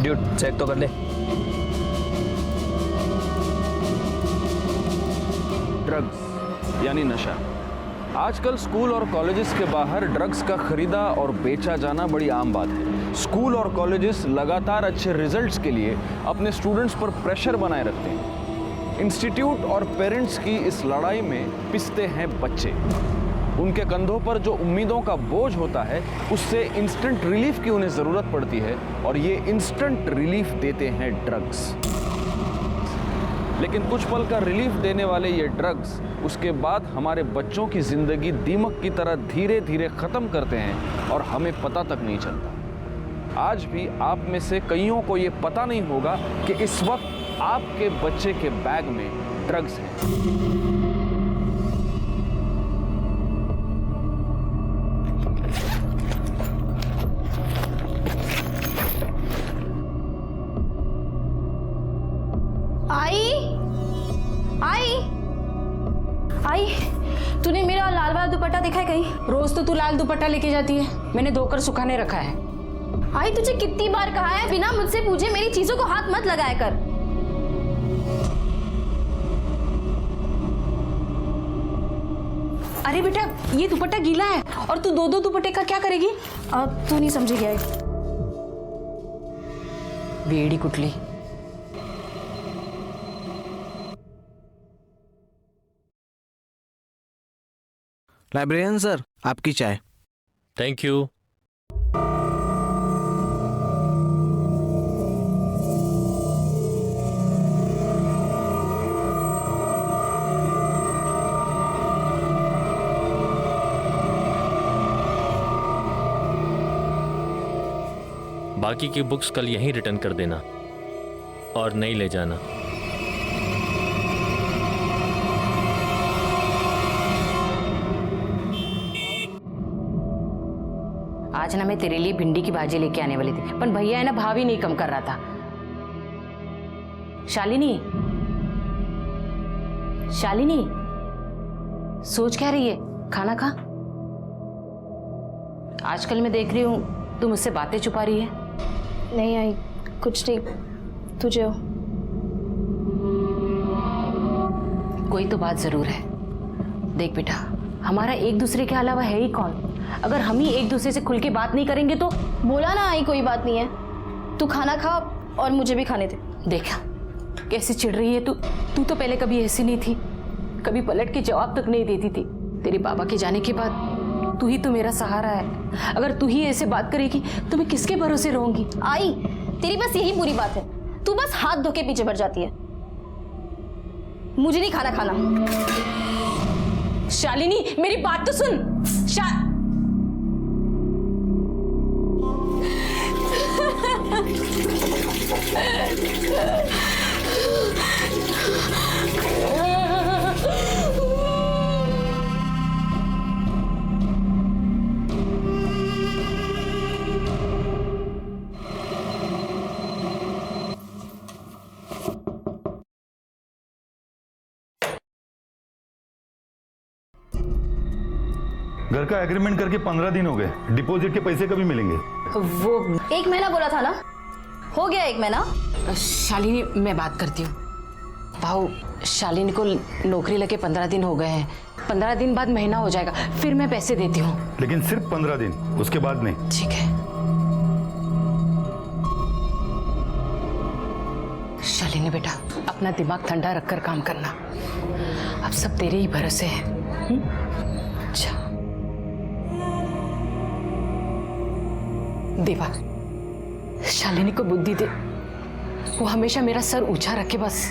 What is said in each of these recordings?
Dude check तो कर ले। ड्रग्स यानी नशा। आजकल स्कूल और कॉलेजेस के बाहर ड्रग्स का खरीदा और बेचा जाना बड़ी आम बात है। स्कूल और कॉलेजेस लगातार अच्छे रिजल्ट्स के लिए अपने स्टूडेंट्स पर प्रेशर बनाए रखते हैं। इंस्टीट्यूट और पेरेंट्स की इस लड़ाई में पिसते हैं बच्चे। उनके कंधों पर जो उम्मीदों का बोझ होता है उससे इंस्टेंट रिलीफ की उन्हें ज़रूरत पड़ती है और ये इंस्टेंट रिलीफ देते हैं ड्रग्स। लेकिन कुछ पल का रिलीफ देने वाले ये ड्रग्स उसके बाद हमारे बच्चों की ज़िंदगी दीमक की तरह धीरे धीरे ख़त्म करते हैं और हमें पता तक नहीं चलता। आज भी आप में से कईयों को ये पता नहीं होगा कि इस वक्त आपके बच्चे के बैग में ड्रग्स हैं। आई, तूने मेरा लाल वाला दुपट्टा देखा है कहीं? रोज तो तू लाल दुपट्टा लेके जाती है, मैंने धोकर सुखाने रखा है। आई, तुझे कितनी बार कहा है बिना मुझसे पूछे मेरी चीजों को हाथ मत लगाया कर। अरे बेटा, ये दुपट्टा गीला है और तू दो दुपट्टे का क्या करेगी? अब तू नहीं समझी क्या? वेड़ी कुटली। लाइब्रेरियन सर, आपकी चाय। Thank you. बाकी की बुक्स कल यहीं रिटर्न कर देना और नहीं ले जाना। आज ना मैं तेरे लिए भिंडी की भाजी लेके आने वाली थी, पर भैया है ना भाव ही नहीं कम कर रहा था। शालिनी, शालिनी, सोच क्या रही है? खाना खा। आजकल मैं देख रही हूँ तू मुझसे बातें छुपा रही है। नहीं आई, कुछ नहीं, तुझे हो। कोई तो बात जरूर है। देख बेटा, हमारा एक दूसरे के अलावा है ही कौन? अगर हम ही एक दूसरे से खुल के बात नहीं करेंगे तो? बोला ना आई, कोई बात नहीं है। तू खाना खा और मुझे भी खाने दे। देखा कैसे चिढ़ रही है तू। तू तो पहले कभी ऐसी नहीं थी, कभी पलट के जवाब तक नहीं देती थी। तेरे बाबा के जाने के बाद तू ही तो मेरा सहारा है। अगर तू ही ऐसे बात करेगी तो मैं किसके भरोसे रहूंगी? आई, तेरी बस यही पूरी बात है, तू बस हाथ धो के पीछे बढ़ जाती है। मुझे नहीं खाना खाना। शालिनी, मेरी बात तो सुन। घर का एग्रीमेंट करके 15 दिन हो गए, डिपॉजिट के पैसे कभी मिलेंगे? वो 1 महीना बोला था ना, हो गया 1 महीना। शालिनी, मैं बात करती हूँ। भाऊ, शालिनी को नौकरी लगे 15 दिन हो गए हैं। 15 दिन बाद महीना हो जाएगा, फिर मैं पैसे देती हूँ। लेकिन सिर्फ 15 दिन, उसके बाद नहीं। ठीक है। शालिनी बेटा, अपना दिमाग ठंडा रखकर काम करना। अब सब तेरे ही भरोसे है। अच्छा देवा, शालिनी को बुद्धि दे, वो हमेशा मेरा सर ऊंचा रखे बस।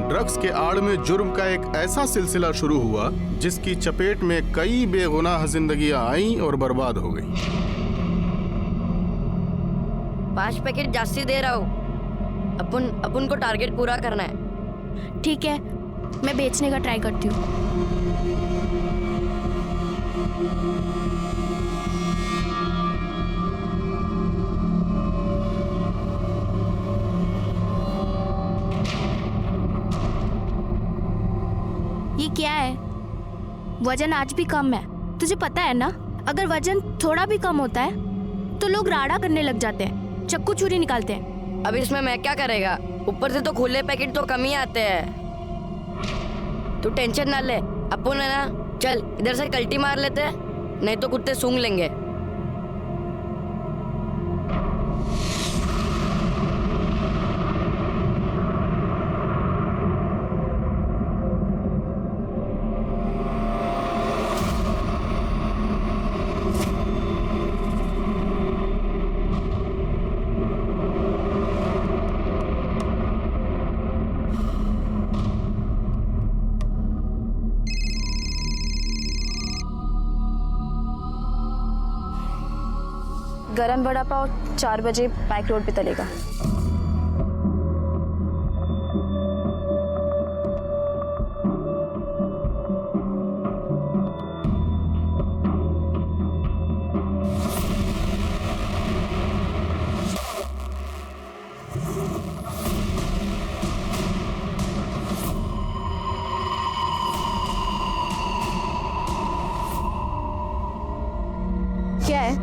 ड्रग्स के आड़ में जुर्म का एक ऐसा सिलसिला शुरू हुआ जिसकी चपेट में कई बेगुनाह जिंदगियां आईं और बर्बाद हो गई। 5 पैकेट जास्ती दे रहा हूँ, अपन को टारगेट पूरा करना है। ठीक है, मैं बेचने का ट्राई करती हूँ। क्या है, वजन आज भी कम है, तुझे पता है ना? अगर वजन थोड़ा भी कम होता है तो लोग राड़ा करने लग जाते हैं, चक्कू छुरी निकालते हैं। अब इसमें मैं क्या करेगा, ऊपर से तो खुले पैकेट तो कम ही आते हैं। तू टेंशन ना ले, अपन है ना, चल इधर से कल्टी मार लेते हैं, नहीं तो कुत्ते सूंघ लेंगे। गरम वड़ा पाव 4 बजे पैक रोड पे तलेगा। क्या है?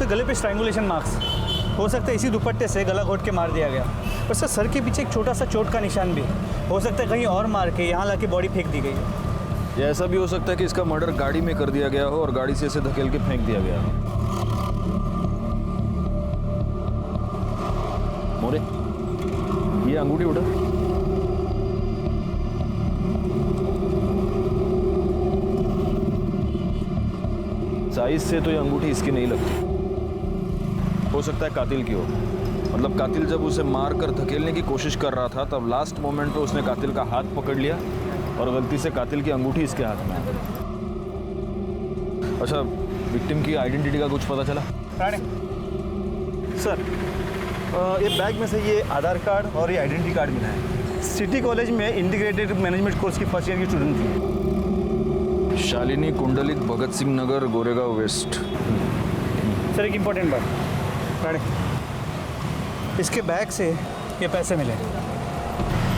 गले पे स्ट्रैंगुलेशन मार्क्स, हो सकता है इसी दुपट्टे से गला घोट के मार दिया गया। और सर सर के पीछे एक छोटा सा चोट का निशान भी हो सकता है, कहीं और मार के यहाँ लाके बॉडी फेंक दी गई है। या ऐसा भी हो सकता है कि इसका मर्डर गाड़ी में कर दिया गया हो और गाड़ी से इसे धकेल के फेंक दिया गया हो। मोरे, ये अंगूठी उठा। साइज से तो ये अंगूठी इसकी नहीं लगती, हो सकता है कातिल की हो। मतलब कातिल जब उसे मार कर धकेलने की कोशिश कर रहा था तब लास्ट मोमेंट पे उसने कातिल का हाथ पकड़ लिया और गलती से कातिल की अंगूठी इसके हाथ में आ गई। अच्छा, विक्टिम की आइडेंटिटी का कुछ पता चला? राणे सर, ये बैग में से ये आधार कार्ड और ये आइडेंटिटी कार्ड मिला है। सिटी कॉलेज में इंटीग्रेटेड मैनेजमेंट कोर्स की फर्स्ट ईयर की स्टूडेंट थी। शालिनी कुंडलिक, भगत सिंह नगर, गोरेगांव वेस्ट। सर एक इम्पोर्टेंट बात, राणे, इसके बैग से ये पैसे मिले,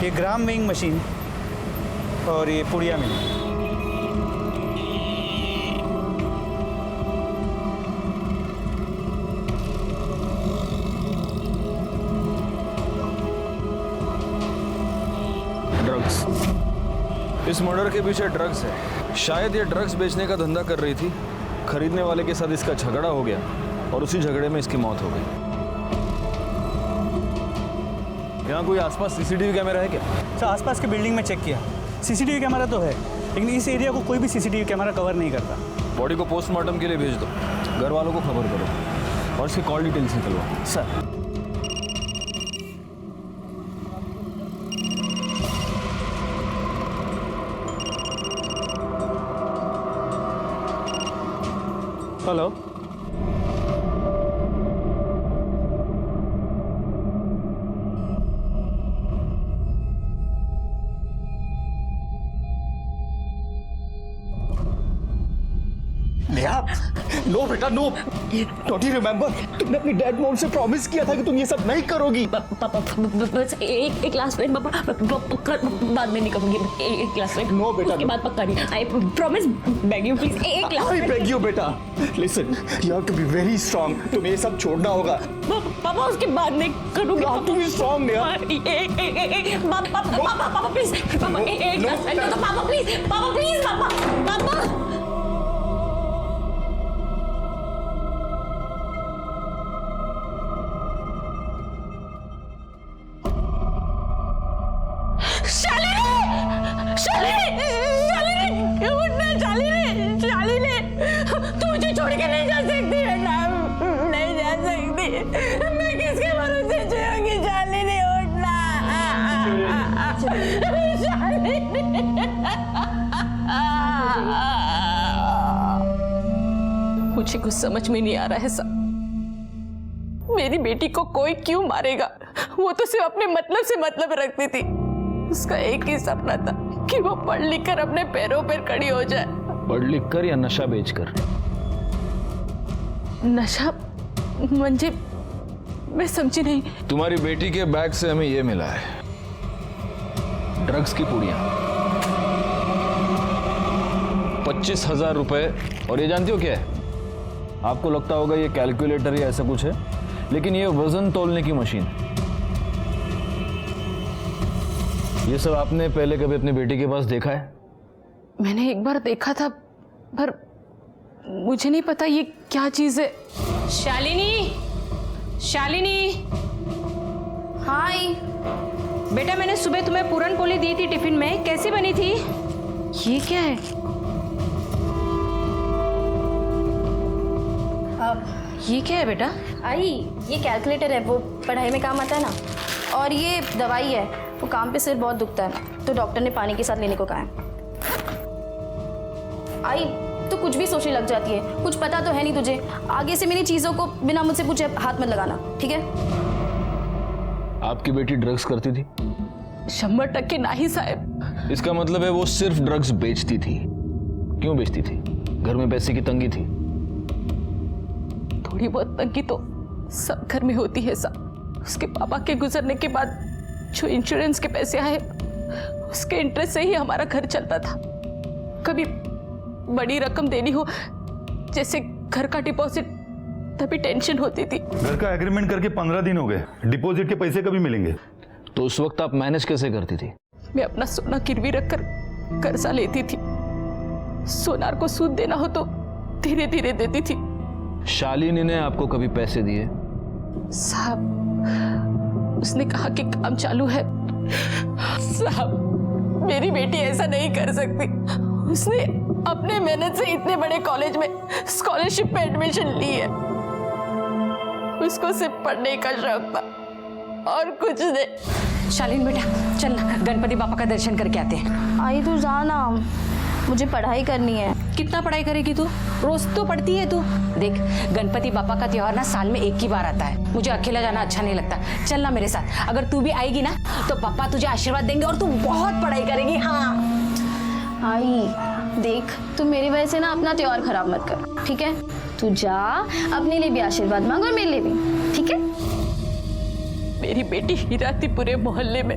ये ग्राम वेइंग मशीन और ये पुड़िया मिली। ड्रग्स, इस मर्डर के पीछे ड्रग्स है। शायद ये ड्रग्स बेचने का धंधा कर रही थी, खरीदने वाले के साथ इसका झगड़ा हो गया और उसी झगड़े में इसकी मौत हो गई। यहाँ कोई आसपास सीसीटीवी कैमरा है क्या? सर आसपास के बिल्डिंग में चेक किया, सीसीटीवी कैमरा तो है, लेकिन इस एरिया को कोई भी सीसीटीवी कैमरा कवर नहीं करता। बॉडी को पोस्टमार्टम के लिए भेज दो, घर वालों को खबर करो और इसकी कॉल डिटेल्स निकलवाओ। सर हेलो, नो बेटा नो, डोंट यू रिमेंबर, तुमने अपनी डैड मॉम से प्रॉमिस किया था कि तुम ये सब नहीं करोगी। पापा बस एक क्लास में बाद में नहीं करूंगी, एक क्लास में। नो बेटा, उसके बाद पक्का नहीं। I promise, beg you please, एक क्लास। आई बेग यू बेटा, listen, you have to be very strong, तुम्हें ये सब छोड़ना होगा। पापा उसके बाद नहीं करूंगी। You have to be strong Neha. पापा प्लीज, पापा एक क्लास में तो पापा प्लीज, पापा। शालिनी मुझे कुछ समझ में नहीं आ रहा है सब। मेरी बेटी को कोई क्यों मारेगा? वो तो सिर्फ अपने मतलब से मतलब रखती थी। उसका एक ही सपना था कि वो पढ़ लिख कर अपने पैरों पर खड़ी हो जाए। पढ़ लिख कर या नशा बेचकर? नशा म्हणजे मैं समझी नहीं। तुम्हारी बेटी के बैग से हमें ये मिला है, ड्रग्स की पुड़ियां, 25,000 रुपए। और ये जानती हो क्या है? आपको लगता होगा ये कैलकुलेटर या ऐसा कुछ है, लेकिन ये वजन तोलने की मशीन। ये सब आपने पहले कभी अपनी बेटी के पास देखा है? मैंने एक बार देखा था, पर मुझे नहीं पता ये क्या चीज है। शालिनी, शालिनी। हाय बेटा, मैंने सुबह तुम्हें पूरन पोली दी थी टिफिन में, कैसी बनी थी? ये क्या है? ये क्या है बेटा? आई, ये कैलकुलेटर है, वो पढ़ाई में काम आता है ना। और ये दवाई है, वो काम पे सिर बहुत दुखता है तो डॉक्टर ने पानी के साथ लेने को कहा है। आई, तो कुछ भी सोचने लग जाती है, कुछ पता तो है नहीं तुझे। आगे से मेरी चीजों को बिना मुझसे पूछे हाथ मत लगाना, ठीक है? आपकी बेटी ड्रग्स करती थी? 100% नहीं साहब। इसका मतलब है वो सिर्फ ड्रग्स बेचती थी। क्यों बेचती थी? घर में पैसे की तंगी थी? थोड़ी बहुत तंगी तो सब घर में होती है साहब। उसके पापा के गुजरने के बाद जो इंश्योरेंस के पैसे आए, उसके इंटरेस्ट से ही हमारा घर चलता था। कभी बड़ी रकम देनी हो, जैसे घर का डिपॉजिट, तभी टेंशन होती थी। घर का एग्रीमेंट करके 15 दिन हो गए, डिपॉजिट के पैसे कभी मिलेंगे? तो उस वक्त आप मैनेज कैसे करती थी? मैं अपना सोना गिरवी रखकर कर्जा लेती थी। सोनार को सूद देना हो तो धीरे धीरे देती थी। शालिनी ने आपको कभी पैसे दिए? साहब, उसने कहा कि काम चालू है। साहब, मेरी बेटी ऐसा नहीं कर सकती। उसने अपने मेहनत से इतने बड़े कॉलेज में स्कॉलरशिप पे एडमिशन ली है। उसको सिर्फ पढ़ने का शौक था और कुछ नहीं। शालीन बेटा, चल गणपति बापा का दर्शन करके आते हैं। आई तू जा ना, मुझे पढ़ाई करनी है। कितना पढ़ाई करेगी तू? रोज तो पढ़ती है तू। देख, गणपति बापा का त्योहार ना साल में एक ही बार आता है। मुझे अकेला जाना अच्छा नहीं लगता। चल ना मेरे साथ। अगर तू भी आएगी ना तो पापा तुझे आशीर्वाद देंगे और तू बहुत पढ़ाई करेगी। हाँ आई देख, तू मेरी वजह से ना अपना त्योहार खराब मत कर, ठीक है? तू जा, अपने लिए भी आशीर्वाद मांग और मेरे लिए भी, ठीक है? मेरी बेटी हीरा थी पूरे मोहल्ले में।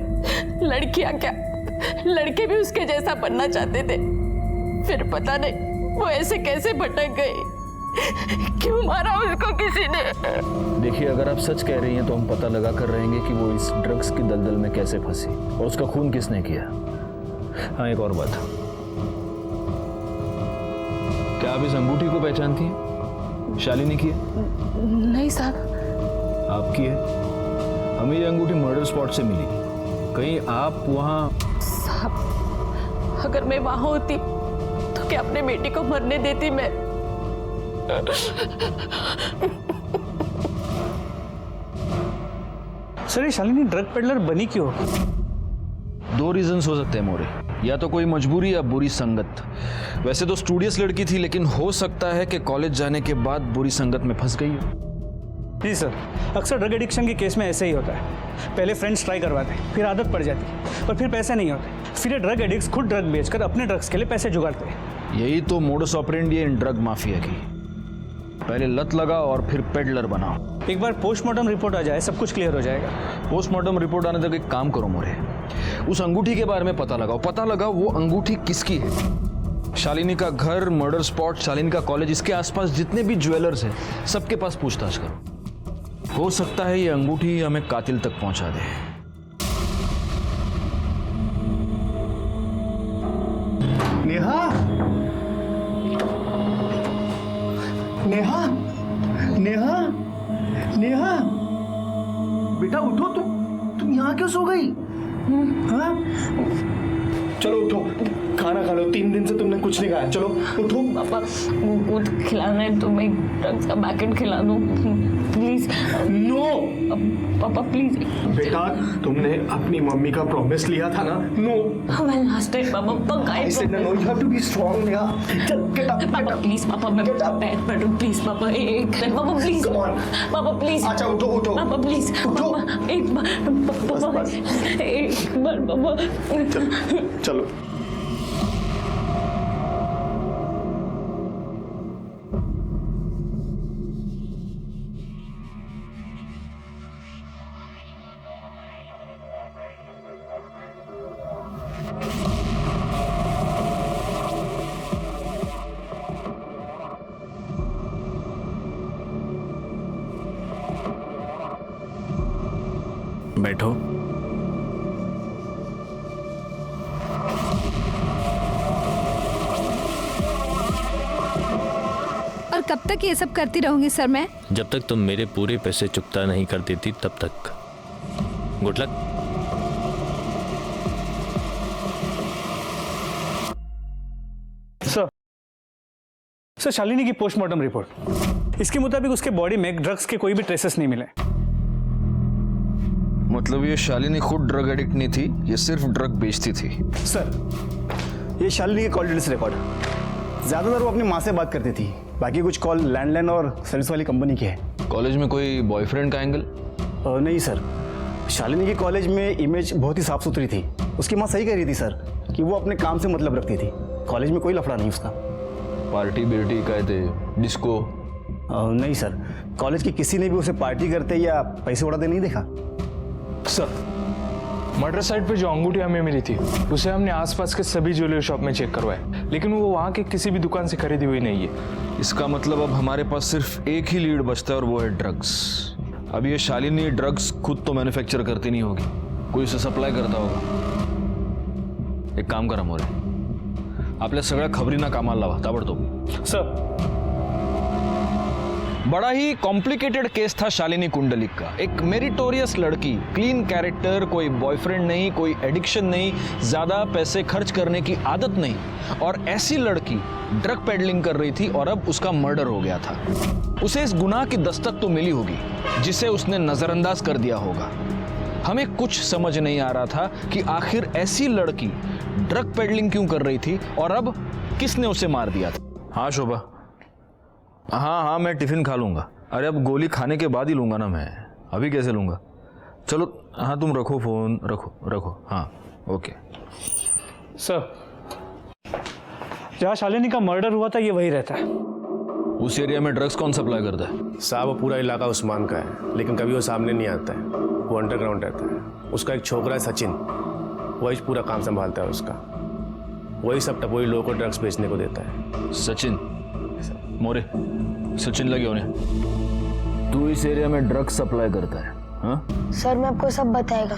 लड़कियां क्या, लड़के भी उसके जैसा बनना चाहते थे। फिर पता नहीं वो ऐसे कैसे भटक गई। क्यों मारा उसको किसी ने? देखिए, अगर आप सच कह रही हैं तो हम पता लगा कर रहेंगे कि वो इस ड्रग्स की दलदल में कैसे फंसी और उसका खून किसने किया। हाँ, एक और बात, क्या आप इस अंगूठी को पहचानती हैं? शालिनी की है? नहीं साहब। आपकी है? हमें ये अंगूठी मर्डर स्पॉट से मिली। कहीं आप वहाँ? साहब, अगर मैं वहां होती तो क्या अपने बेटी को मरने देती मैं? सर, ये शालिनी ड्रग पेडलर बनी क्यों? दो रीजंस हो सकते हैं मोरे, या तो कोई मजबूरी या बुरी संगत। वैसे तो स्टूडियस लड़की थी, लेकिन हो सकता है कि कॉलेज जाने के बाद बुरी संगत में फंस गई हो। जी सर, अक्सर ड्रग एडिक्शन के केस में ऐसे ही होता है। पहले फ्रेंड्स ट्राई करवाते हैं, फिर आदत पड़ जाती है और फिर पैसे नहीं होते। फिर ये ड्रग एडिक्ट्स खुद ड्रग बेचकर अपने ड्रग्स के लिए पैसे जुगाड़ते हैं। यही तो मोडस ऑपरेंडी है इन ड्रग माफिया की। पहले लत लगाओ और फिर पेडलर बनाओ। एक बार पोस्टमार्टम रिपोर्ट आ जाए, सब कुछ क्लियर हो जाएगा। पोस्टमार्टम रिपोर्ट आने तक एक काम करो मोरे, उस अंगूठी के बारे में पता लगाओ वो अंगूठी किसकी है। शालिनी का घर, मर्डर स्पॉट, शालिनी का कॉलेज, इसके आसपास जितने भी ज्वेलर्स हैं सबके पास पूछताछ करो। हो सकता है ये अंगूठी हमें कातिल तक पहुंचा दे। नेहा, नेहा, नेहा, नेहा, बेटा उठो। तुम यहाँ क्यों सो गई? हाँ, चलो उठो, खाना खा लो, 3 दिन से तुमने कुछ नहीं खाया। चलो उठो। पापा वो खिलाना है तो मैं ड्रग्स का पैकेट खिला दूं प्लीज। नो पापा प्लीज। बेटा तुमने अपनी मम्मी का प्रॉमिस लिया था ना। नो मैं लास्ट टाइम पापा पक्का I said no, you have to be strong बेटा। चल get up, पापा प्लीज पापा मैं पैर पड़ूं प्लीज पापा एक पापा प्लीज पापा प्लीज। अच्छा उठो उठो पापा प्लीज पापा एक बार पापा एक बार पापा। चलो बैठो। और कब तक ये सब करती रहूंगी सर मैं? जब तक तुम मेरे पूरे पैसे चुकता नहीं कर देती तब तक। Good luck. सर शालिनी की पोस्टमार्टम रिपोर्ट, इसके मुताबिक उसके बॉडी में ड्रग्स के कोई भी ट्रेसेस नहीं मिले। मतलब ये शालिनी खुद ड्रग एडिक्ट नहीं थी, ये सिर्फ ड्रग बेचती थी। सर ये शालिनी के कॉल डिटेल्स रिकॉर्ड, ज़्यादातर वो अपनी माँ से बात करती थी, बाकी कुछ कॉल लैंडलाइन और सर्विस वाली कंपनी की है। कॉलेज में कोई बॉयफ्रेंड का एंगल? नहीं सर, शालिनी की कॉलेज में इमेज बहुत ही साफ सुथरी थी। उसकी माँ सही कह रही थी सर कि वो अपने काम से मतलब रखती थी, कॉलेज में कोई लफड़ा नहीं उसका। पार्टी बिर्टी कहते, डिस्को? नहीं सर, कॉलेज की किसी ने भी उसे पार्टी करते या पैसे उड़ाते नहीं देखा। सर मर्डर साइट पे जो अंगूठी हमें मिली थी उसे हमने आसपास के सभी ज्वेलरी शॉप में चेक करवाया, लेकिन वो वहाँ के किसी भी दुकान से खरीदी हुई नहीं है। इसका मतलब अब हमारे पास सिर्फ एक ही लीड बचता है और वो है ड्रग्स। अब ये शालिनी ड्रग्स खुद तो मैन्युफैक्चर करती नहीं होगी, कोई उसे सप्लाई करता होगा। एक काम करा मोरे, आपल्या सगळ्या खबरींना कामाला लावा ताबडतोब। सर बड़ा ही कॉम्प्लिकेटेड केस था शालिनी कुंडलिक का। एक मेरिटोरियस लड़की, क्लीन कैरेक्टर, कोई बॉयफ्रेंड नहीं, कोई एडिक्शन नहीं, ज्यादा पैसे खर्च करने की आदत नहीं, और ऐसी लड़की ड्रग पेडलिंग कर रही थी और अब उसका मर्डर हो गया था। उसे इस गुनाह की दस्तक तो मिली होगी जिसे उसने नजरअंदाज कर दिया होगा। हमें कुछ समझ नहीं आ रहा था कि आखिर ऐसी लड़की ड्रग पेडलिंग क्यों कर रही थी और अब किसने उसे मार दिया था। हाँ शोभा, हाँ मैं टिफिन खा लूंगा। अरे अब गोली खाने के बाद ही लूंगा ना मैं, अभी कैसे लूंगा? चलो हाँ तुम रखो फोन, रखो। हाँ ओके। सर जहाँ शालिनी का मर्डर हुआ था ये वही रहता है। उस एरिया में ड्रग्स कौन सप्लाई करता है? साहब पूरा इलाका उस्मान का है, लेकिन कभी वो सामने नहीं आता है, वो अंडरग्राउंड रहता है। उसका एक छोकरा है सचिन, वही पूरा काम संभालता है उसका। वही सब टपोरी लोगों को ड्रग्स बेचने को देता है। सचिन मोरे, सचिन लगे होने। तू इस एरिया में ड्रग्स सप्लाई करता है? हाँ सर मैं आपको सब बताएगा,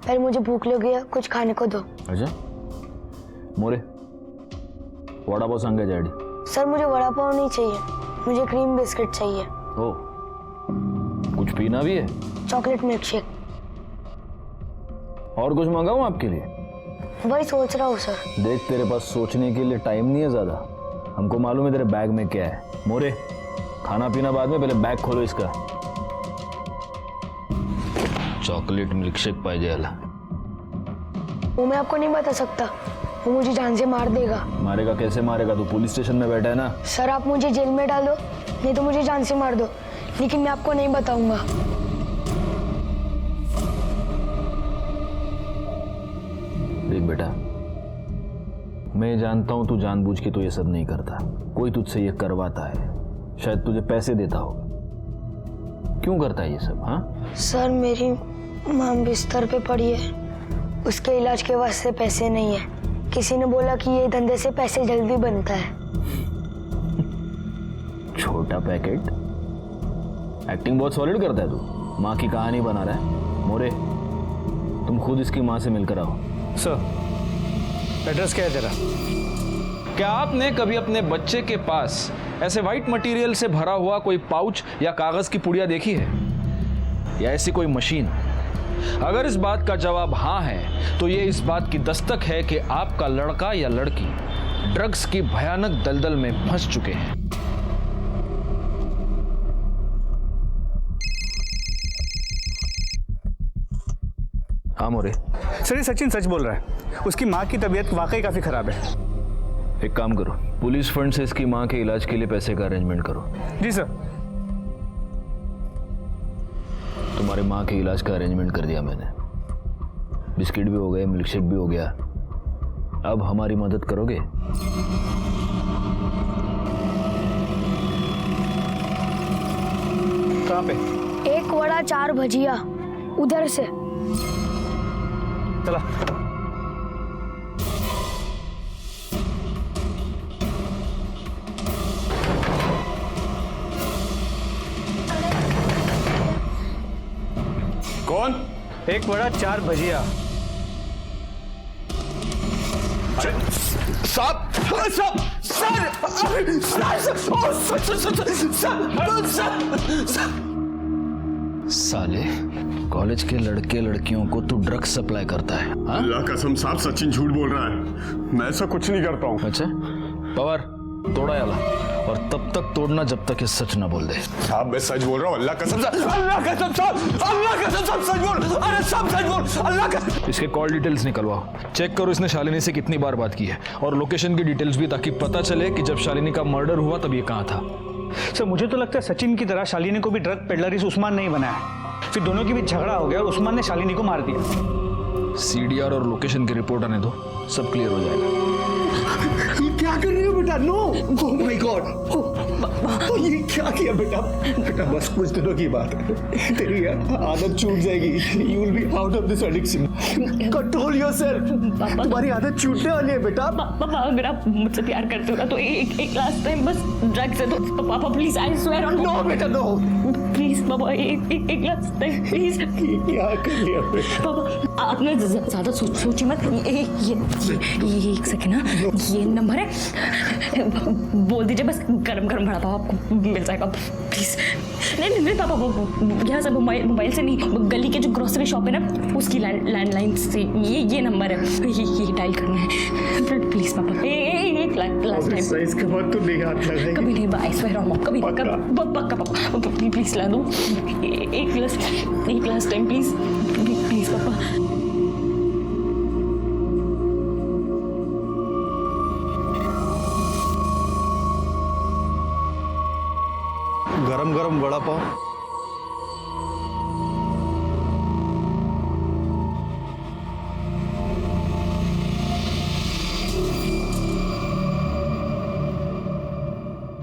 पहले मुझे भूख लगी है, कुछ खाने को दो। अच्छा मोरे, वड़ा पाव सांगे डैडी। सर मुझे वड़ा पाव नहीं चाहिए, मुझे क्रीम बिस्किट चाहिए। ओ, कुछ पीना भी है? Chocolate milk shake. और कुछ मंगाऊं आपके लिए? वही सोच रहा हूँ सर। देख तेरे पास सोचने के लिए टाइम नहीं है ज्यादा, हमको मालूम है तेरे बैग में क्या है। मोरे खाना पीना बाद में, पहले बैग खोलो इसका। चॉकलेट मिल्क शेक पाहिजे याला। वो मैं आपको नहीं बता सकता, वो मुझे जान से मार देगा। मारेगा? कैसे मारेगा? तू पुलिस स्टेशन में बैठा है ना। सर आप मुझे जेल में डालो, नहीं तो मुझे जान से मार दो, लेकिन मैं आपको नहीं बताऊंगा। देख बेटा, मैं जानता हूं तू जानबूझ के तो ये सब नहीं करता, कोई तुझसे ये करवाता है, शायद तुझे पैसे देता हो। क्यों करता है ये सब? हाँ सर मेरी माँ बिस्तर पे पड़ी है, उसके इलाज के वास्ते पैसे नहीं है। किसी ने बोला कि ये धंधे से पैसे जल्दी बनता है। छोटा पैकेट, एक्टिंग बहुत सॉलिड करता है तू, माँ की कहानी बना रहा है। मोरे तुम खुद इसकी माँ से मिलकर आओ। सर एड्रेस क्या है तेरा? क्या आपने कभी अपने बच्चे के पास ऐसे व्हाइट मटेरियल से भरा हुआ कोई पाउच या कागज की पुड़िया देखी है, या ऐसी कोई मशीन अगर इस बात का जवाब हाँ है तो ये इस बात की दस्तक है कि आपका लड़का या लड़की ड्रग्स की भयानक दलदल में फंस चुके हैं। हाँ मोरे। सर ये सचिन सच बोल रहा है, उसकी माँ की तबीयत वाकई काफी खराब है। एक काम करो, पुलिस फंड से इसकी माँ के इलाज के लिए पैसे का अरेंजमेंट करो। जी सर। तुम्हारे माँ के इलाज का अरेंजमेंट कर दिया मैंने, बिस्किट भी हो गए, मिल्कशेक भी हो गया। अब हमारी मदद करोगे? कहाँ पे? 1 वड़ा 4 भजिया उधर से। चला। कौन? 1 वड़ा 4 भजिया। साले कॉलेज के लड़के लड़कियों को तू ड्रग्स सप्लाई करता है? अल्लाह कसम साहब सचिन झूठ बोल रहा है, मैं ऐसा कुछ नहीं करता हूँ। अच्छा पवार तोड़ा याला, और तब तक तोड़ना जब तक ये सच ना बोल दे। साहब मैं सच बोल रहा हूँ, अल्लाह कसम साहब, अल्लाह कसम साहब, अल्लाह कसम साहब सच बोल, अरे सब सच बोल, अल्लाह कसम। इसके कॉल डिटेल्स निकलवाओ, चेक करो इसने शालिनी से कितनी बार बात की है, और लोकेशन की डिटेल्स भी, ताकि पता चले कि जब शालिनी का मर्डर हुआ तब ये कहाँ था। सर मुझे तो लगता है सचिन की तरह शालिनी को भी ड्रग पेडलर इस उस्मान ने ही बनाया, फिर दोनों के बीच झगड़ा हो गया और उस्मान ने शालिनी को मार दिया। सीडीआर और लोकेशन की रिपोर्ट आने दो, सब क्लियर हो जाएगा। ये क्या कर रही हो बेटा? नो, ओह माय गॉड, ये क्या किया बेटा? बेटा बस कुछ दिनों की बात है, तेरी आदत छूट जाएगी, you will be out of this addiction. Control yourself, तुम्हारी आदत छूटने वाली है बेटा। पापा अगर आप मुझसे प्यार करते हो ना तो एक लास्ट टाइम बस ड्रग से तो पापा please, I swear on. No बेटा नो, प्लीज पापा एक लास्ट टाइम प्लीज। क्या कर लिया बेटा? पापा आपने ज्यादा सोची मत, ये एक सेकंड ना, ये नंबर है, बोल दीजिए बस, गरम गरम बड़ा पाव आपको मिल जाएगा प्लीज। नहीं पापा वो यहाँ से मोबाइल से नहीं, गली के जो ग्रोसरी शॉप है ना उसकी लैंडलाइन से ये नंबर है, ये डायल करना है प्लीज पापा। एक लास्ट टाइम इसके बाद तो नहीं हाथ लगाएगी कभी नहीं, आई स्वेयर ऑन कभी पक्का पापा प्लीज ला दो एक लास्ट टाइम प्लीज प्लीज पापा। गरम गरम वड़ा पाव।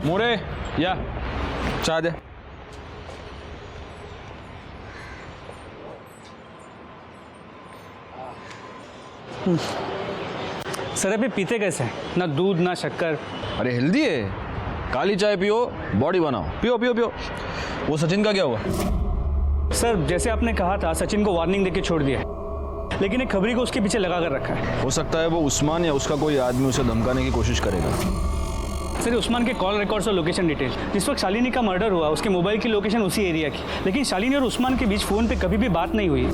मोरे या चाय दे। सर अभी पीते कैसे हैं? ना दूध ना शक्कर। अरे हेल्दी है, काली चाय पियो, बॉडी बनाओ, पियो पियो पियो। वो सचिन का क्या हुआ? सर जैसे आपने कहा था सचिन को वार्निंग देके छोड़ दिया, लेकिन एक खबरी को उसके पीछे लगा कर रखा है। हो सकता है वो उस्मान या उसका कोई आदमी उसे धमकाने की कोशिश करेगा। सर उस्मान के कॉल रिकॉर्ड्स और लोकेशन डिटेल, जिस वक्त शालिनी का मर्डर हुआ उसके मोबाइल की लोकेशन उसी एरिया की, लेकिन शालिनी और उस्मान के बीच फोन पे कभी भी बात नहीं हुई।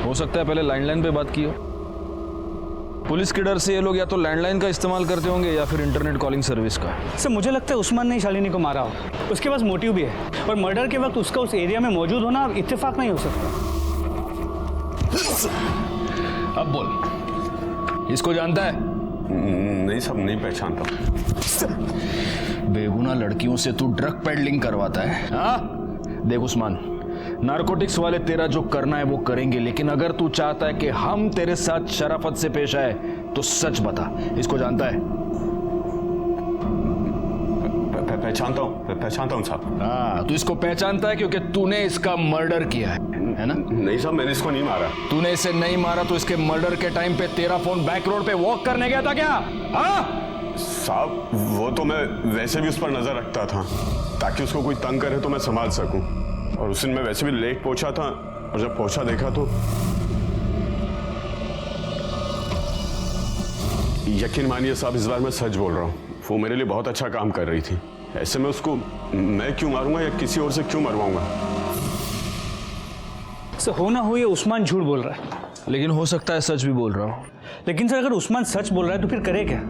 हो सकता है पहले लैंडलाइन पे बात की हो। पुलिस के डर से ये लोग या तो लैंडलाइन का इस्तेमाल करते होंगे या फिर इंटरनेट कॉलिंग सर्विस का। सर मुझे लगता है उस्मान ने ही शालिनी को मारा हो, उसके पास मोटिव भी है, और मर्डर के वक्त उसका उस एरिया में मौजूद होना इत्तेफाक नहीं हो सकता। अब बोल, इसको जानता है? नहीं सब नहीं पहचानता। बेगुनाह लड़कियों से तू ड्रग पेडलिंग करवाता है? हाँ देख उस्मान, नारकोटिक्स वाले तेरा जो करना है वो करेंगे, लेकिन अगर तू चाहता है कि हम तेरे साथ शराफत से पेश आए तो सच बता, इसको जानता है? पहचानता हूँ साहब। हाँ तू इसको पहचानता है क्योंकि तूने इसका मर्डर किया है ना? नहीं साहब मैंने इसको नहीं मारा। तूने इसे नहीं मारा तो इसके मर्डर के टाइम पे तेरा फोन बैक रोड पे वॉक करने गया था क्या? हाँ साहब वो तो मैं वैसे भी उस पर नजर रखता था ताकि उसको कोई तंग करे तो मैं संभाल सकूं, और उस दिन मैं वैसे भी लेट पहुंचा था, और जब पहुंचा देखा तो यकीन मानिए साहब इस बार मैं सच बोल रहा हूँ, वो मेरे लिए बहुत अच्छा काम कर रही थी। ऐसे में उसको मैं क्यों मारूंगा या किसी और से क्यों मरवाऊंगा? सर हो ना हो ये उस्मान झूठ बोल रहा है। लेकिन हो सकता है सच भी बोल रहा हूँ। लेकिन सर अगर उस्मान सच बोल रहा है तो फिर करे क्या?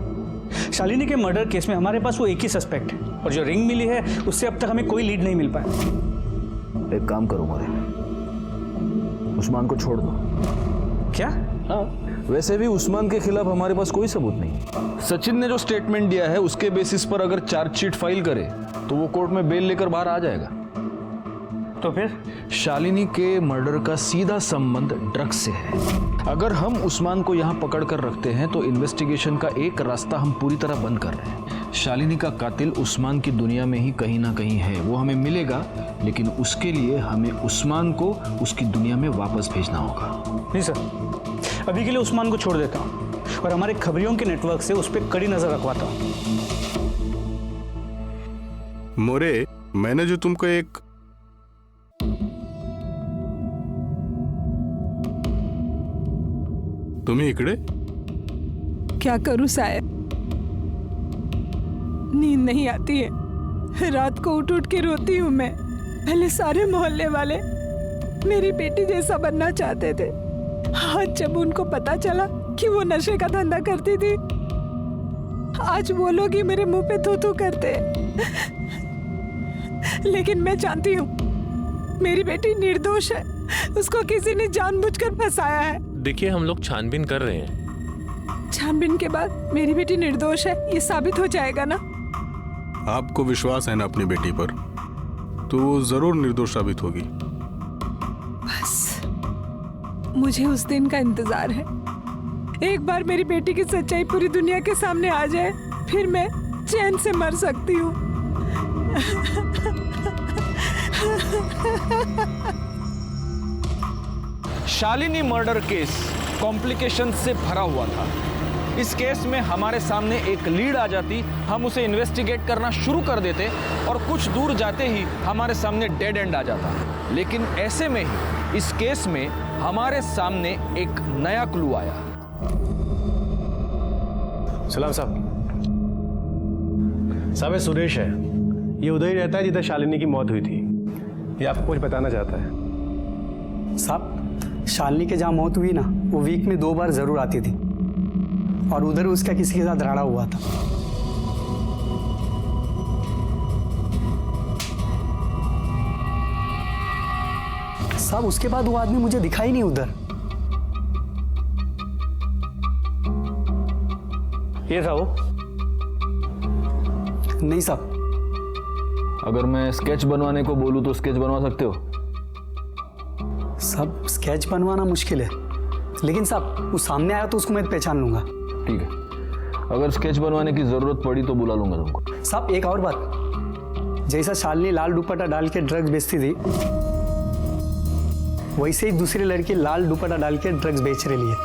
शालिनी के मर्डर केस में हमारे पास वो एक ही सस्पेक्ट है और जो रिंग मिली है उससे अब तक हमें कोई लीड नहीं मिल पाया। एक काम करो मोरे, उस्मान को छोड़ दो। क्या? हाँ, वैसे भी उस्मान के खिलाफ हमारे पास कोई सबूत नहीं। सचिन ने जो स्टेटमेंट दिया है उसके बेसिस पर अगर चार्जशीट फाइल करे तो वो कोर्ट में बेल लेकर बाहर आ जाएगा। तो फिर शालिनी के मर्डर का सीधा संबंध ड्रग्स से है। अगर हम उस्मान को यहाँ पकड़ कर रखते हैं तो इन्वेस्टिगेशन का एक रास्ता हम पूरी तरह बंद कर रहे हैं। शालिनी का कातिल उस्मान की दुनिया में ही कहीं ना कहीं है, वो हमें मिलेगा, लेकिन उसके लिए हमें उस्मान को उसकी दुनिया में वापस भेजना होगा। नहीं सर, अभी के लिए उस्मान को छोड़ देता हूँ और हमारे खबरियों के नेटवर्क से उस पर कड़ी नजर रखवाता हूँ। मोरे, मैंने जो तुमको एक तुम्हें इकड़े क्या करूं साहब, नींद नहीं आती है, रात को उठ उठ के रोती हूँ मैं। पहले सारे मोहल्ले वाले मेरी बेटी जैसा बनना चाहते थे, आज जब उनको पता चला कि वो नशे का धंधा करती थी, आज वो लोग ही मेरे मुंह पे थू थू करते। लेकिन मैं जानती हूँ मेरी बेटी निर्दोष है, उसको किसी ने जानबूझकर फंसाया है। देखिए, हम लोग छानबीन कर रहे हैं। छानबीन के बाद मेरी बेटी निर्दोष है ये साबित हो जाएगा ना? आपको विश्वास है ना अपनी बेटी पर, तो वो जरूर निर्दोष साबित होगी। बस मुझे उस दिन का इंतजार है। एक बार मेरी बेटी की सच्चाई पूरी दुनिया के सामने आ जाए, फिर मैं चैन से मर सकती हूँ। शालिनी मर्डर केस कॉम्प्लिकेशन से भरा हुआ था। इस केस में हमारे सामने एक लीड आ जाती, हम उसे इन्वेस्टिगेट करना शुरू कर देते और कुछ दूर जाते ही हमारे सामने डेड एंड आ जाता। लेकिन ऐसे में ही इस केस में हमारे सामने एक नया क्लू आया। सलाम साहब। साहब ये सुरेश है, ये उधर ही रहता है जिधर शालिनी की मौत हुई थी। ये आपको कुछ बताना चाहता है। साहब, शालिनी के जहाँ मौत हुई ना, वो वीक में 2 बार जरूर आती थी और उधर उसका किसी के साथ झगड़ा हुआ था। साहब उसके बाद वो आदमी मुझे दिखाई नहीं उधर। ये था वो? नहीं साहब। अगर मैं स्केच बनवाने को बोलूं तो स्केच बनवा सकते हो? साहब स्केच बनवाना मुश्किल है, लेकिन साहब वो सामने आया तो उसको मैं पहचान लूंगा। ठीक है, अगर स्केच बनवाने की जरूरत पड़ी तो बुला लूंगा तुमको। साहब एक और बात, जैसा शालिनी लाल दुपट्टा डाल के ड्रग्स बेचती थी, वैसे ही दूसरी लड़की लाल दुपट्टा डाल के ड्रग्स बेच रही है।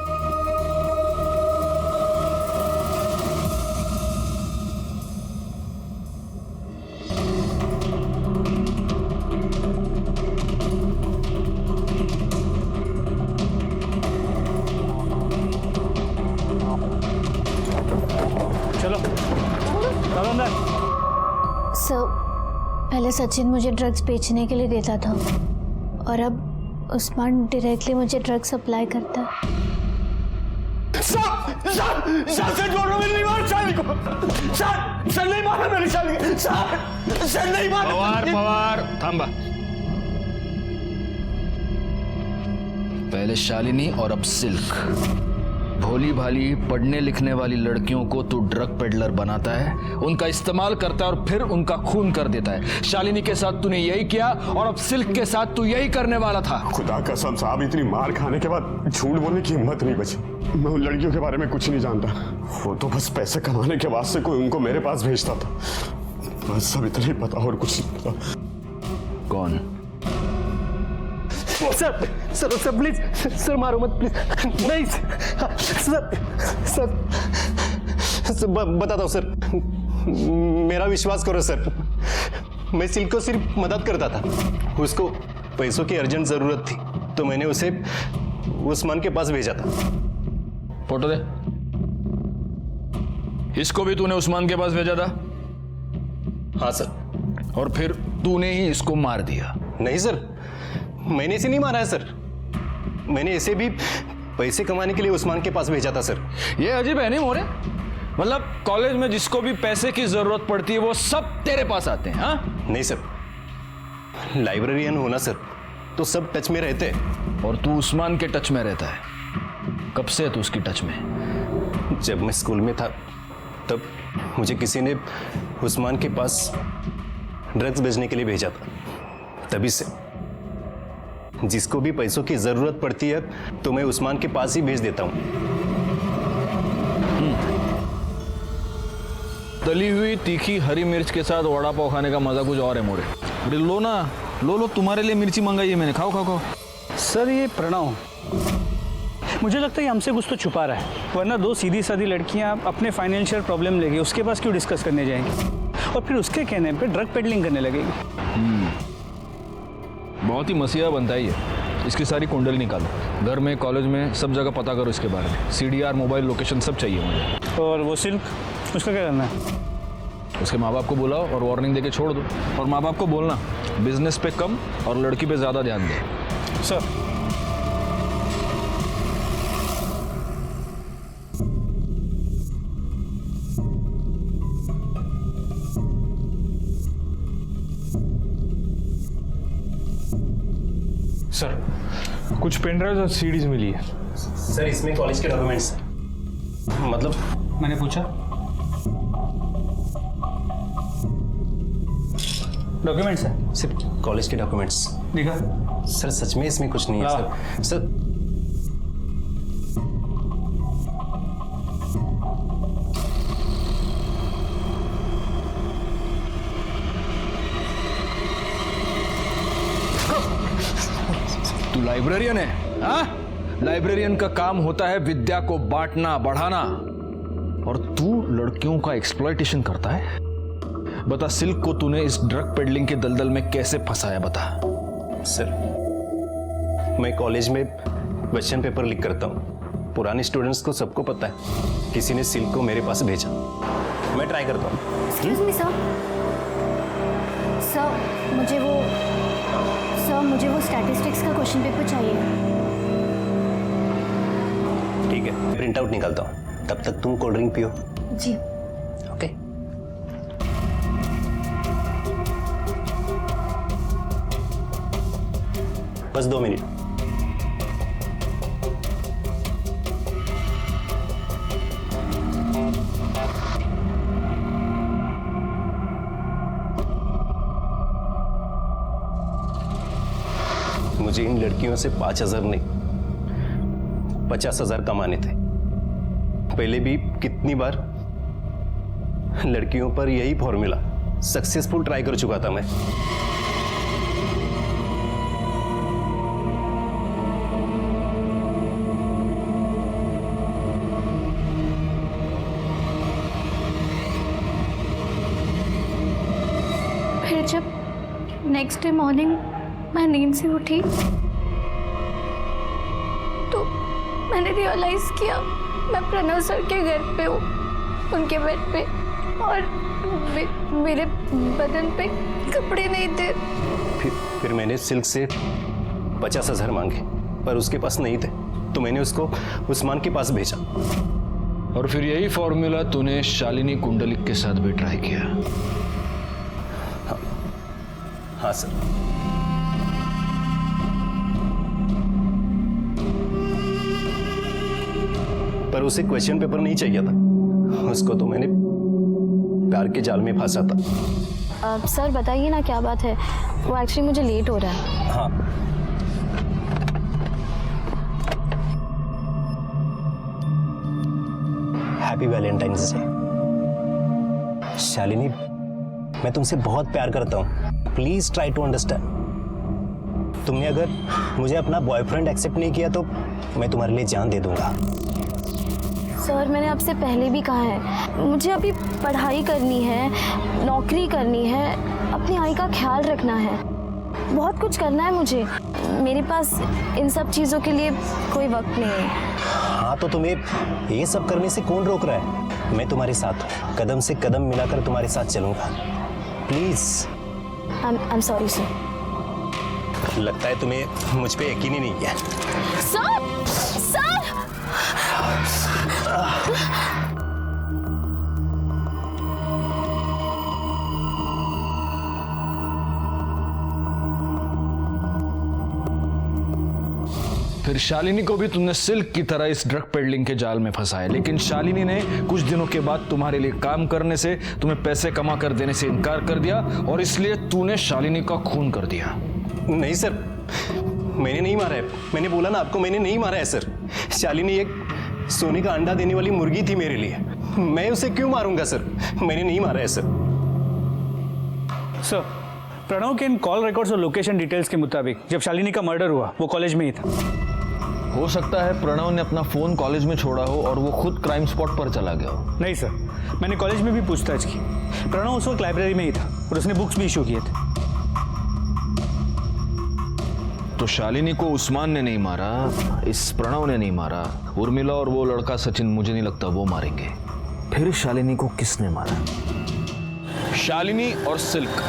सर, पहले सचिन मुझे ड्रग्स बेचने के लिए देता था और अब उस्मान डायरेक्टली मुझे ड्रग्स सप्लाई करता है। सर जोड़ रहा हूं, नहीं मार शालिनी को। सर नहीं मारा मैंने शालिनी। सर नहीं मारा। पवार थांबा। पहले शालिनी और अब सिल्क। भोली भाली पढ़ने लिखने वाली लड़कियों को तू ड्रग पेडलर बनाता है, उनका इस्तेमाल करता है और फिर उनका खून कर देता है। शालिनी के साथ तूने यही किया और अब सिल्क के साथ तू यही करने वाला था। खुदा कसम साहब, इतनी मार खाने के बाद झूठ बोलने की हिम्मत नहीं बची। मैं उन लड़कियों के बारे में कुछ नहीं जानता, वो तो बस पैसे कमाने के वास्ते कोई उनको मेरे पास भेजता था, बस सब इतना ही पता और कुछ नहीं पता। कौन? Sir sir sir please, sir मारो मत प्लीज। नहीं सर बताता हूँ सर, मेरा विश्वास करो सर। मैं सिल्क को सिर्फ मदद करता था, उसको पैसों की अर्जेंट जरूरत थी तो मैंने उसे उस्मान के पास भेजा था। फोटो दे। इसको भी तूने उस्मान के पास भेजा था? हाँ सर। और फिर तूने ही इसको मार दिया? नहीं सर, मैंने इसे नहीं मारा है सर, मैंने इसे भी पैसे कमाने के लिए उस्मान के पास भेजा था सर। ये अजीब है नहीं मोरे? मतलब कॉलेज में जिसको भी पैसे की जरूरत पड़ती है वो सब तेरे पास आते हैं? हाँ नहीं सर, लाइब्रेरियन होना सर तो सब टच में रहते हैं। और तू उस्मान के टच में रहता है? कब से है तू उसकी टच में? जब मैं स्कूल में था तब मुझे किसी ने उस्मान के पास ड्रग्स बेचने के लिए भेजा था। तभी से जिसको भी पैसों की जरूरत पड़ती है तो मैं उस्मान के पास ही भेज देता हूँ। तली हुई तीखी हरी मिर्च के साथ वड़ा पाव खाने का मजा कुछ और है मोरे। अरे लो ना, लो तुम्हारे लिए मिर्ची मंगाई है मैंने, खाओ खाओ खाओ। सर ये प्रणव, मुझे लगता है हमसे कुछ तो छुपा रहा है, वरना दो सीधी सादी लड़कियां अपने फाइनेंशियल प्रॉब्लम लेके उसके पास क्यों डिस्कस करने जाएंगी और फिर उसके कहने पे ड्रग पेडलिंग करने लगेगी। बहुत ही मसीहा बनता है ये। इसकी सारी कुंडली निकालो, घर में कॉलेज में सब जगह पता करो इसके बारे में। CDR मोबाइल लोकेशन सब चाहिए मुझे। और वो सिल्क, उसका क्या करना है? उसके माँ बाप को बुलाओ और वार्निंग देके छोड़ दो। और माँ बाप को बोलना बिजनेस पे कम और लड़की पे ज्यादा ध्यान दे। सर सर कुछ पेन ड्राइव और सीडीज मिली है। सर इसमें कॉलेज के डॉक्यूमेंट्स, मतलब मैंने पूछा डॉक्यूमेंट्स है? सिर्फ कॉलेज के डॉक्यूमेंट्स दिखा। सर सच में इसमें कुछ नहीं है सर। सर तू लाइब्रेरियन है? हाँ, लाइब्रेरियन का काम होता है विद्या को बांटना बढ़ाना, और तू लड़कियों का एक्सप्लॉयटेशन करता है। बता, सिल्क को तूने इस ड्रग पेडलिंग के दलदल में कैसे फंसाया, बता। सर मैं कॉलेज में क्वेश्चन पेपर लीक करता हूँ। पुराने स्टूडेंट्स को सबको पता है किसी ने सिल्क को मेरे पास भेजा। मैं ट्राई करता हूँ। एक्सक्यूज मी सर, मुझे वो स्टैटिस्टिक्स का क्वेश्चन पेपर चाहिए। ठीक है, प्रिंट आउट निकालता हूँ, तब तक तुम कोल्ड ड्रिंक पियो। जी ओके। बस 2 मिनट। मुझे इन लड़कियों से 5,000 नहीं 50,000 कमाने थे। पहले भी कितनी बार लड़कियों पर यही फॉर्मूला सक्सेसफुल ट्राई कर चुका था मैं। फिर जब नेक्स्ट डे मॉर्निंग मैं नींद से उठी तो मैंने रियलाइज किया मैं प्रणव सर के घर पे हूँ, उनके बेड पे, और मेरे बदन पे कपड़े नहीं थे। फिर मैंने सिल्क से 50,000 मांगे, पर उसके पास नहीं थे, तो मैंने उसको उस्मान के पास भेजा। और फिर यही फॉर्मूला तूने शालिनी कुंडलिक के साथ भी ट्राई किया? हाँ सर। पर उसे क्वेश्चन पेपर नहीं चाहिए था, उसको तो मैंने प्यार के जाल में फंसा था। सर बताइए ना क्या बात है, वो एक्चुअली मुझे लेट हो रहा है। हाँ, हैप्पी वैलेंटाइंस डे। शालिनी, मैं तुमसे बहुत प्यार करता हूँ, प्लीज ट्राई टू अंडरस्टैंड। तुमने अगर मुझे अपना बॉयफ्रेंड एक्सेप्ट नहीं किया तो मैं तुम्हारे लिए जान दे दूंगा। सर मैंने आपसे पहले भी कहा है, मुझे अभी पढ़ाई करनी है, नौकरी करनी है, अपनी आई का ख्याल रखना है, बहुत कुछ करना है मुझे। मेरे पास इन सब चीज़ों के लिए कोई वक्त नहीं है। हाँ तो तुम्हें ये सब करने से कौन रोक रहा है? मैं तुम्हारे साथ हूँ, कदम से कदम मिलाकर तुम्हारे साथ चलूंगा। प्लीज। I'm sorry sir. लगता है तुम्हें मुझ पे यकीन ही नहीं है। सर सर फिर शालिनी को भी तुमने सिल्क की तरह इस ड्रग पेडलिंग के जाल में फंसाया, लेकिन शालिनी ने कुछ दिनों के बाद तुम्हारे लिए काम करने से, तुम्हें पैसे कमा कर देने से इनकार कर दिया और इसलिए तूने शालिनी का खून कर दिया। नहीं सर, मैंने नहीं मारा है। मैंने बोला ना आपको, मैंने नहीं मारा है सर। शालिनी एक सोने का अंडा देने वाली मुर्गी थी मेरे लिए। मैं उसे क्यों मारूंगा सर? मैंने नहीं मारा है सर। सर, प्रणव के इन कॉल रिकॉर्ड्स और लोकेशन डिटेल्स के मुताबिक जब शालिनी का मर्डर हुआ वो कॉलेज में ही था। हो सकता है प्रणव ने अपना फोन कॉलेज में छोड़ा हो और वो खुद क्राइम स्पॉट पर चला गया हो। नहीं सर, मैंने कॉलेज में भी पूछताछ की। प्रणव उस वक्त लाइब्रेरी में ही था और उसने बुक्स भी इशू किए थे। तो शालिनी को उस्मान ने नहीं मारा, इस प्रणव ने नहीं मारा, उर्मिला और वो लड़का सचिन मुझे नहीं लगता वो मारेंगे। फिर शालिनी को किसने मारा? शालिनी और सिल्क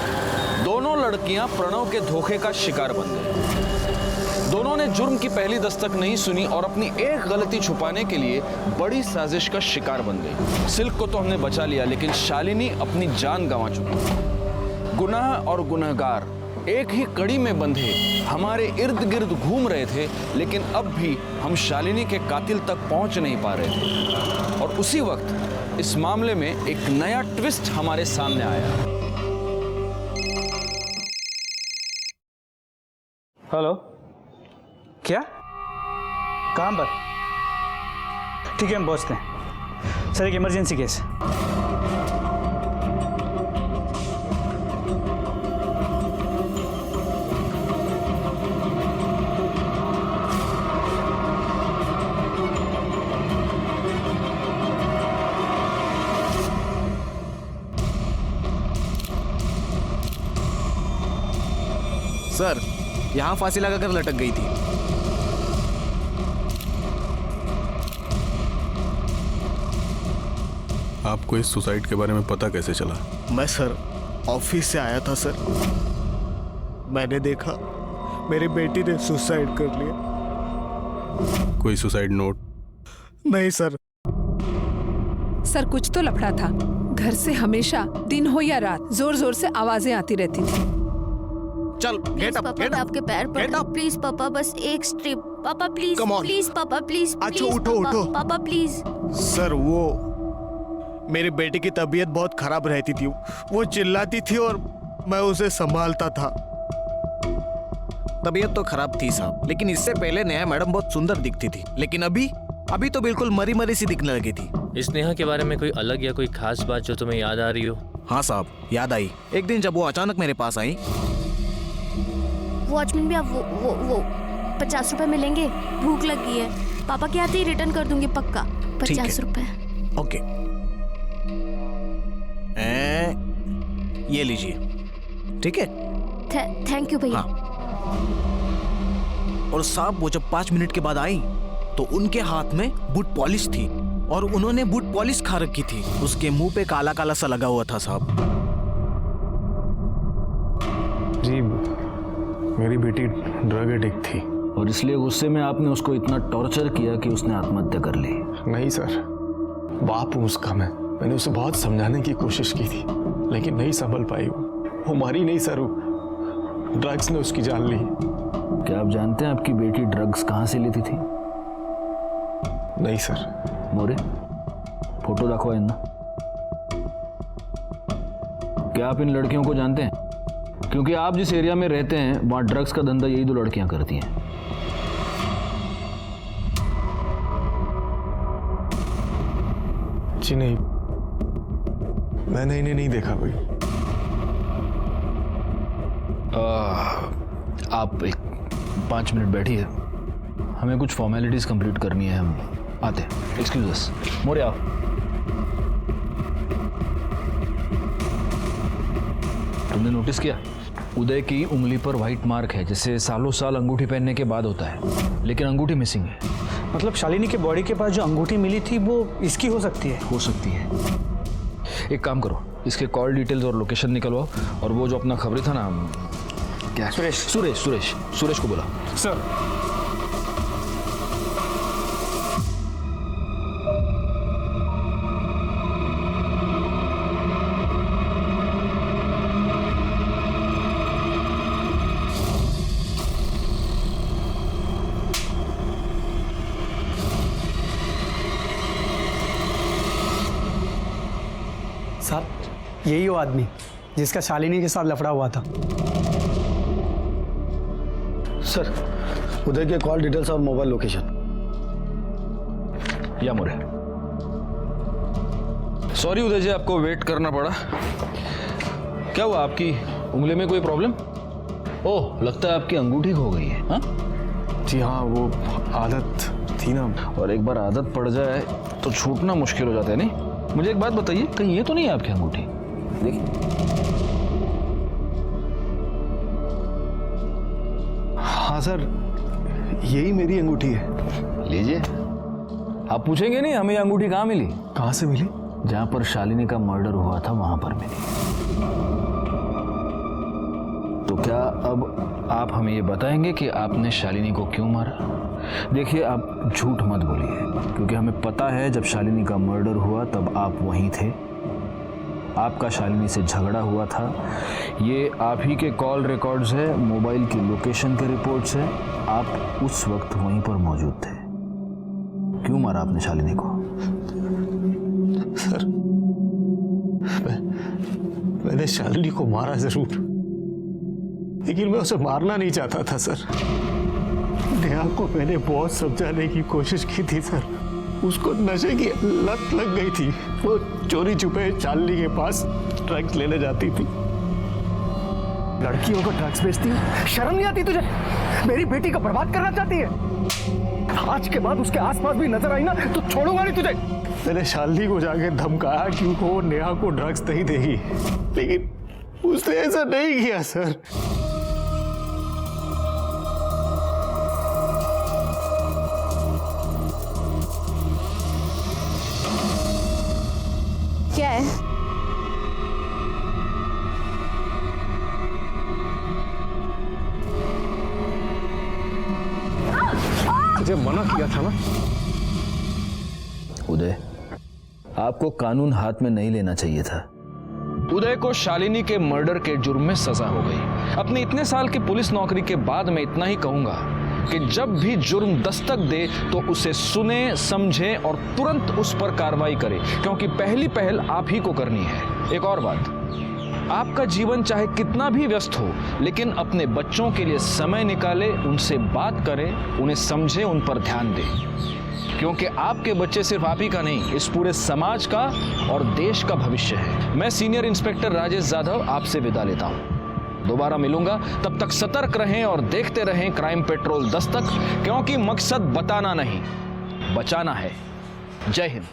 दोनों लड़कियां प्रणव के धोखे का शिकार बन गई। दोनों ने जुर्म की पहली दस्तक नहीं सुनी और अपनी एक गलती छुपाने के लिए बड़ी साजिश का शिकार बन गई। सिल्क को तो हमने बचा लिया, लेकिन शालिनी अपनी जान गंवा चुकी। गुनाह और गुनहगार एक ही कड़ी में बंधे हमारे इर्द गिर्द घूम रहे थे, लेकिन अब भी हम शालिनी के कातिल तक पहुंच नहीं पा रहे थे। और उसी वक्त इस मामले में एक नया ट्विस्ट हमारे सामने आया। हेलो, क्या? कहाँ पर? ठीक है, हम पहुँचते हैं। सर, एक इमरजेंसी केस है। सर, यहाँ फांसी लगाकर लटक गई थी। आपको इस सुसाइड के बारे में पता कैसे चला? मैं सर ऑफिस से आया था सर, मैंने देखा मेरी बेटी ने सुसाइड कर लिया। कोई सुसाइड नोट? नहीं सर। सर, कुछ तो लफड़ा था। घर से हमेशा दिन हो या रात जोर जोर से आवाजें आती रहती थी। चल, गेट अप, पापा, मैं आपके पैर पड़ता हूं, प्लीज पापा, बस एक स्ट्रिप पापा, प्लीज प्लीज पापा, प्लीज। अच्छा, उठो उठो पापा प्लीज। सर, वो मेरी बेटी की तबीयत बहुत खराब रहती थी, वो चिल्लाती थी और मैं उसे संभालता था। तबीयत तो खराब थी साहब, लेकिन इससे पहले नेहा मैडम बहुत सुंदर दिखती थी, लेकिन अभी तो बिल्कुल मरी मरी सी दिखने लगी थी। इस नेहा के बारे में कोई अलग या कोई खास बात जो तुम्हें याद आ रही हो? हाँ साहब, याद आई। एक दिन जब वो अचानक मेरे पास आई। वॉचमैन भी आप वो 50 रुपए मिलेंगे, भूख लगी है। पापा के आते ही रिटर्न कर दूंगी पक्का। 50 रुपए। ओके, ये लीजिए, ठीक है? थैंक यू भैया। और साहब, वो जब 5 मिनट के बाद आई तो उनके हाथ में बूट पॉलिश थी और उन्होंने बूट पॉलिश खा रखी थी। उसके मुंह पे काला काला सा लगा हुआ था साहब। जी, मेरी बेटी ड्रग एडिक्ट थी और इसलिए गुस्से में आपने उसको इतना टॉर्चर किया कि उसने आत्महत्या कर ली। नहीं सर, बाप हूँ उसका। मैंने उसे बहुत समझाने की कोशिश की थी, लेकिन नहीं संभल पाई। वो मारी नहीं सर, ड्रग्स ने उसकी जान ली। क्या आप जानते हैं आपकी बेटी ड्रग्स कहाँ से लेती थी? नहीं सर। मोरे, फोटो दाखवा इन्ना। क्या आप इन लड़कियों को जानते हैं? क्योंकि आप जिस एरिया में रहते हैं वहाँ ड्रग्स का धंधा यही 2 लड़कियां करती हैं। जी नहीं, मैंने इन्हें नहीं देखा कोई। आप एक 5 मिनट बैठिए, हमें कुछ फॉर्मेलिटीज कंप्लीट करनी है, हम आते हैं। एक्सक्यूज अस। मोरे आओ। तुमने नोटिस किया उदय की उंगली पर व्हाइट मार्क है, जैसे सालों साल अंगूठी पहनने के बाद होता है, लेकिन अंगूठी मिसिंग है। मतलब शालिनी के बॉडी के पास जो अंगूठी मिली थी वो इसकी हो सकती है? हो सकती है। एक काम करो, इसके कॉल डिटेल्स और लोकेशन निकलवाओ और वो जो अपना खबरी था ना क्या? सुरेश को बुला। सर। साहब, यही वो आदमी जिसका शालिनी के साथ लफड़ा हुआ था। सर, उदय के कॉल डिटेल्स और मोबाइल लोकेशन। या मोरे। सॉरी उदय जी, आपको वेट करना पड़ा। क्या हुआ, आपकी उंगली में कोई प्रॉब्लम? ओह, लगता है आपकी अंगूठी खो गई है। हाँ जी हाँ, वो आदत थी ना। और एक बार आदत पड़ जाए तो छूटना मुश्किल हो जाता है। नहीं, मुझे एक बात बताइए, कहीं ये तो नहीं है आपकी अंगूठी? देखिए। हाँ सर, यही मेरी अंगूठी है। लीजिए। आप पूछेंगे नहीं हमें ये अंगूठी कहाँ मिली? कहाँ से मिली? जहाँ पर शालिनी का मर्डर हुआ था वहां पर मिली। तो क्या अब आप हमें ये बताएंगे कि आपने शालिनी को क्यों मारा? देखिए, आप झूठ मत बोलिए, क्योंकि हमें पता है जब शालिनी का मर्डर हुआ तब आप वहीं थे। आपका शालिनी से झगड़ा हुआ था। ये आप ही के कॉल रिकॉर्ड्स है, मोबाइल की लोकेशन के रिपोर्ट्स है। आप उस वक्त वहीं पर मौजूद थे। क्यों मारा आपने शालिनी को? सर, मैंने शालिनी को मारा जरूर, लेकिन मैं उसे मारना नहीं चाहता था सर। नेहा को मैंने बहुत समझाने की कोशिश की थी सर। उसको नशे की लत लग गई थी। वो चोरी छुपे शालिनी के पास ड्रग्स लेने जाती थी। लड़कियों को ड्रग्स बेचती है, शर्म नहीं आती तुझे? मेरी बेटी को बर्बाद करना चाहती है। आज के बाद उसके आसपास भी नजर आई ना तो छोड़ूंगा नहीं तुझे। मैंने शालिनी को जाके धमकाया कि वो नेहा को ड्रग्स नहीं देगी, लेकिन उसने ऐसा नहीं किया सर। क्या है? मुझे मना किया था ना। उदय, आपको कानून हाथ में नहीं लेना चाहिए था। उदय को शालिनी के मर्डर के जुर्म में सजा हो गई। अपने इतने साल की पुलिस नौकरी के बाद मैं इतना ही कहूंगा कि जब भी जुर्म दस्तक दे तो उसे सुने, समझे और तुरंत उस पर कार्रवाई करे, क्योंकि पहली पहल आप ही को करनी है। एक और बात, आपका जीवन चाहे कितना भी व्यस्त हो, लेकिन अपने बच्चों के लिए समय निकाले, उनसे बात करें, उन्हें समझे, उन पर ध्यान दें, क्योंकि आपके बच्चे सिर्फ आप ही का नहीं, इस पूरे समाज का और देश का भविष्य है। मैं सीनियर इंस्पेक्टर राजेश जाधव आपसे विदा लेता हूं। दोबारा मिलूंगा, तब तक सतर्क रहें और देखते रहें क्राइम पेट्रोल दस्तक, क्योंकि मकसद बताना नहीं, बचाना है। जय हिंद।